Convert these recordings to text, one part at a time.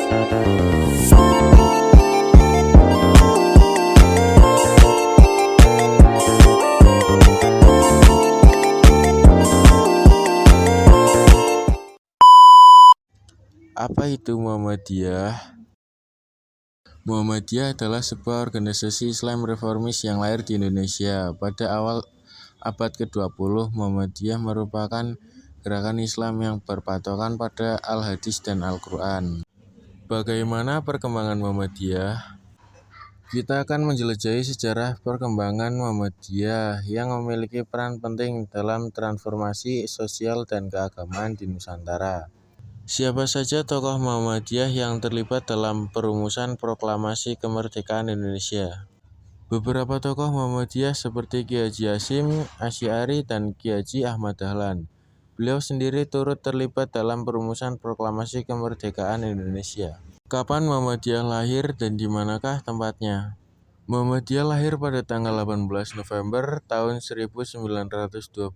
Apa itu Muhammadiyah? Muhammadiyah adalah sebuah organisasi Islam reformis yang lahir di Indonesia. Pada awal abad ke-20, Muhammadiyah merupakan gerakan Islam yang berpatokan pada Al-Hadis dan Al-Quran. Bagaimana perkembangan Muhammadiyah? Kita akan menjelajahi sejarah perkembangan Muhammadiyah yang memiliki peran penting dalam transformasi sosial dan keagamaan di Nusantara. Siapa saja tokoh Muhammadiyah yang terlibat dalam perumusan proklamasi kemerdekaan Indonesia? Beberapa tokoh Muhammadiyah seperti Ki Haji Hasyim Asy'ari dan Ki Haji Ahmad Dahlan. Beliau sendiri turut terlibat dalam perumusan proklamasi kemerdekaan Indonesia. Kapan Muhammadiyah lahir dan di manakah tempatnya? Muhammadiyah lahir pada tanggal 18 November tahun 1912,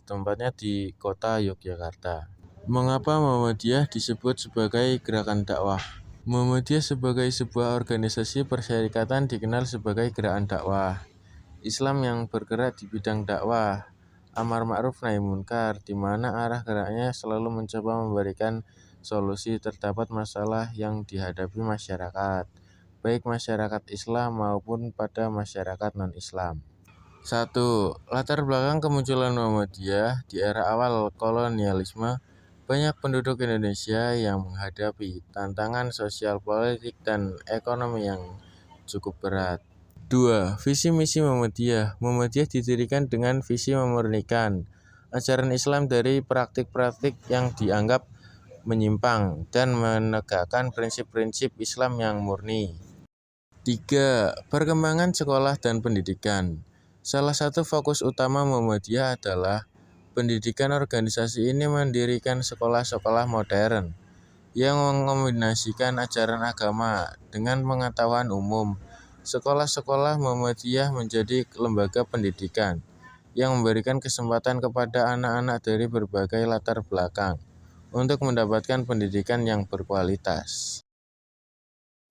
tempatnya di kota Yogyakarta. Mengapa Muhammadiyah disebut sebagai gerakan dakwah? Muhammadiyah sebagai sebuah organisasi persyarikatan dikenal sebagai gerakan dakwah Islam yang bergerak di bidang dakwah, amar ma'ruf nahi munkar, di mana arah geraknya selalu mencoba memberikan solusi terdapat masalah yang dihadapi masyarakat, baik masyarakat Islam maupun pada masyarakat non-Islam. 1. Latar belakang kemunculan Muhammadiyah di era awal kolonialisme. Banyak penduduk Indonesia yang menghadapi tantangan sosial, politik, dan ekonomi yang cukup berat. 2. Visi misi Muhammadiyah. Muhammadiyah didirikan dengan visi memurnikan ajaran Islam dari praktik-praktik yang dianggap menyimpang dan menegakkan prinsip-prinsip Islam yang murni. 3. Perkembangan sekolah dan pendidikan. Salah satu fokus utama Muhammadiyah adalah pendidikan. Organisasi ini mendirikan sekolah-sekolah modern yang mengombinasikan ajaran agama dengan pengetahuan umum. Sekolah-sekolah Muhammadiyah menjadi lembaga pendidikan yang memberikan kesempatan kepada anak-anak dari berbagai latar belakang untuk mendapatkan pendidikan yang berkualitas.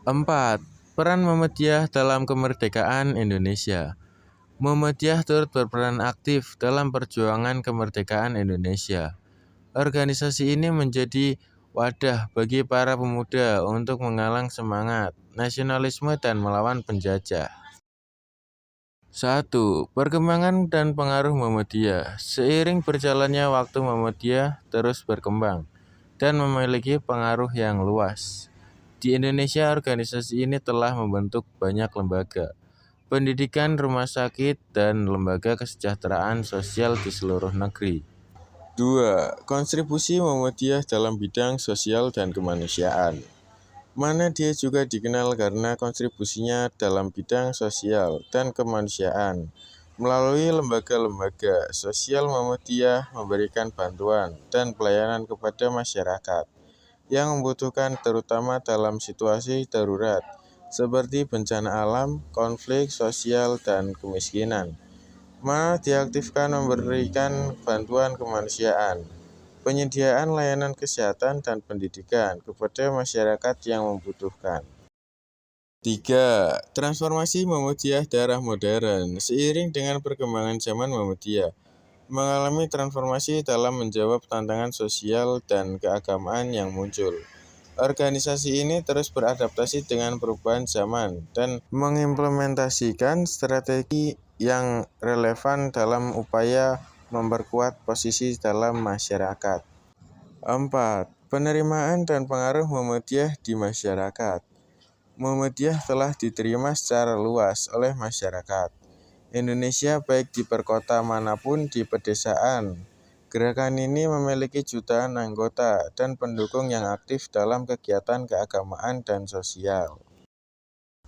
4. Peran Muhammadiyah dalam kemerdekaan Indonesia. Muhammadiyah turut berperan aktif dalam perjuangan kemerdekaan Indonesia. Organisasi ini menjadi wadah bagi para pemuda untuk menggalang semangat nasionalisme dan melawan penjajah. 1. Perkembangan dan pengaruh Muhammadiyah. Seiring berjalannya waktu, Muhammadiyah terus berkembang dan memiliki pengaruh yang luas. Di Indonesia, organisasi ini telah membentuk banyak lembaga pendidikan, rumah sakit, dan lembaga kesejahteraan sosial di seluruh negeri. 2. Kontribusi Muhammadiyah dalam bidang sosial dan kemanusiaan. Mana dia juga dikenal karena kontribusinya dalam bidang sosial dan kemanusiaan. Melalui lembaga-lembaga sosial, Muhammadiyah memberikan bantuan dan pelayanan kepada masyarakat yang membutuhkan, terutama dalam situasi darurat seperti bencana alam, konflik sosial, dan kemiskinan. Diaktifkan memberikan bantuan kemanusiaan, penyediaan layanan kesehatan dan pendidikan kepada masyarakat yang membutuhkan. 3. Transformasi Muhammadiyah darah modern. Seiring dengan perkembangan zaman, Muhammadiyah mengalami transformasi dalam menjawab tantangan sosial dan keagamaan yang muncul. Organisasi ini terus beradaptasi dengan perubahan zaman dan mengimplementasikan strategi yang relevan dalam upaya memperkuat posisi dalam masyarakat. 4. Penerimaan dan pengaruh Muhammadiyah di masyarakat. Muhammadiyah telah diterima secara luas oleh masyarakat Indonesia, baik di perkota manapun di pedesaan. Gerakan ini memiliki jutaan anggota dan pendukung yang aktif dalam kegiatan keagamaan dan sosial.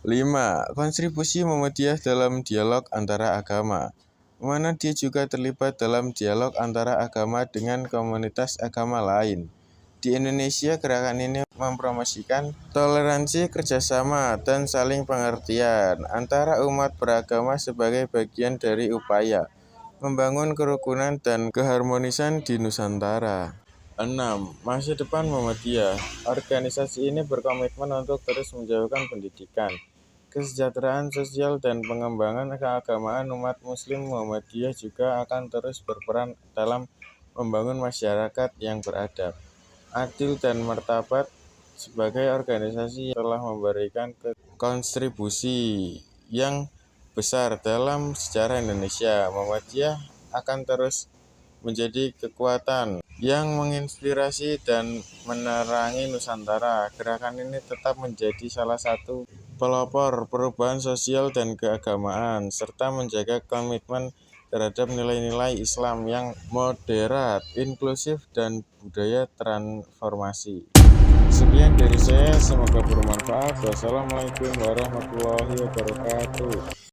5. Kontribusi Muhammadiyah dalam dialog antara agama. Mana dia juga terlibat dalam dialog antara agama dengan komunitas agama lain. Di Indonesia, gerakan ini mempromosikan toleransi, kerjasama, dan saling pengertian antara umat beragama sebagai bagian dari upaya membangun kerukunan dan keharmonisan di Nusantara. 6. Masa depan Muhammadiyah. Organisasi ini berkomitmen untuk terus menjauhkan pendidikan, kesejahteraan sosial, dan pengembangan keagamaan umat muslim. Muhammadiyah juga akan terus berperan dalam membangun masyarakat yang beradab, adil, dan martabat. Sebagai organisasi yang telah memberikan kontribusi yang besar dalam sejarah Indonesia, Muhammadiyah akan terus menjadi kekuatan yang menginspirasi dan menerangi Nusantara. Gerakan ini tetap menjadi salah satu pelopor perubahan sosial dan keagamaan, serta menjaga komitmen terhadap nilai-nilai Islam yang moderat, inklusif, dan budaya transformasi. Sekian dari saya, semoga bermanfaat. Wassalamualaikum warahmatullahi wabarakatuh.